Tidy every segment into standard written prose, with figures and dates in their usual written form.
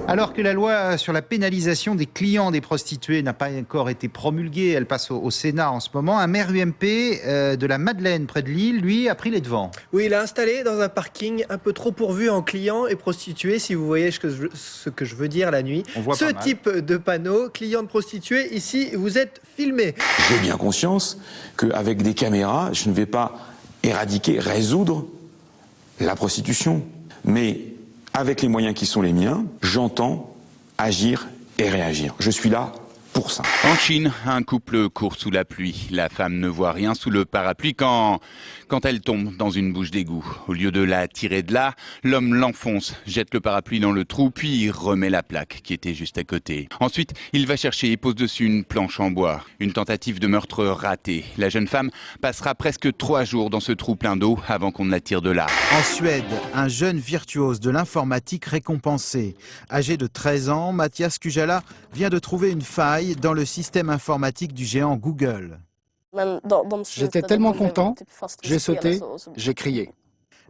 Alors que la loi sur la pénalisation des clients des prostituées n'a pas encore été promulguée, elle passe au Sénat en ce moment, un maire UMP de la Madeleine, près de Lille, lui, a pris les devants. Oui, il a installé dans un parking un peu trop pourvu en clients et prostituées, si vous voyez ce que je veux dire la nuit. Ce type de panneau, clients de prostituées, ici, vous êtes filmés. J'ai bien conscience qu'avec des caméras, je ne vais pas éradiquer, résoudre la prostitution. Mais avec les moyens qui sont les miens, j'entends agir et réagir. Je suis là pour ça. En Chine, un couple court sous la pluie. La femme ne voit rien sous le parapluie quand elle tombe dans une bouche d'égout. Au lieu de la tirer de là, l'homme l'enfonce, jette le parapluie dans le trou, puis remet la plaque qui était juste à côté. Ensuite, il va chercher et pose dessus une planche en bois. Une tentative de meurtre ratée. La jeune femme passera presque 3 jours dans ce trou plein d'eau avant qu'on ne la tire de là. En Suède, un jeune virtuose de l'informatique récompensé. Âgé de 13 ans, Mathias Kujala vient de trouver une faille dans le système informatique du géant Google. J'étais tellement content, j'ai sauté, j'ai crié.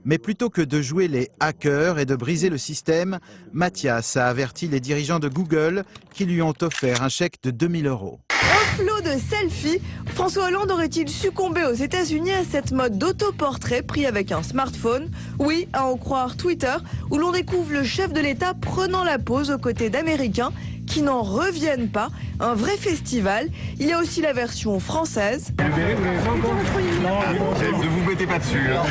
Mais plutôt que de jouer les hackers et de briser le système, Mathias a averti les dirigeants de Google qui lui ont offert un chèque de 2000 €. Un flot de selfies. François Hollande aurait-il succombé aux États-Unis à cette mode d'autoportrait pris avec un smartphone? Oui, à en croire Twitter, où l'on découvre le chef de l'État prenant la pose aux côtés d'Américains qui n'en reviennent pas. Un vrai festival. Il y a aussi la version française. Ne vous mettez pas dessus, hein.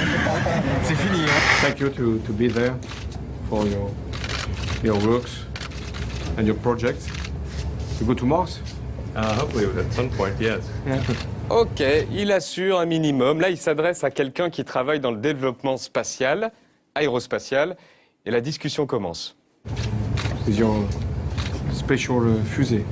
C'est fini. Thank you to be there for your works and your projects. To go to Mars? Hopefully at some point, yes. Ok, il assure un minimum. Là, il s'adresse à quelqu'un qui travaille dans le développement spatial, aérospatial, et la discussion commence. Is your special fusée?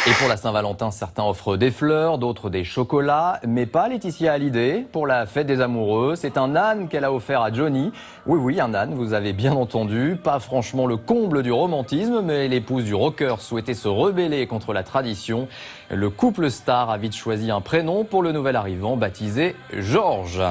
Et pour la Saint-Valentin, certains offrent des fleurs, d'autres des chocolats, mais pas Laetitia Hallyday. Pour la fête des amoureux, c'est un âne qu'elle a offert à Johnny. Oui, un âne, vous avez bien entendu. Pas franchement le comble du romantisme, mais l'épouse du rocker souhaitait se rebeller contre la tradition. Le couple star a vite choisi un prénom pour le nouvel arrivant, baptisé Georges.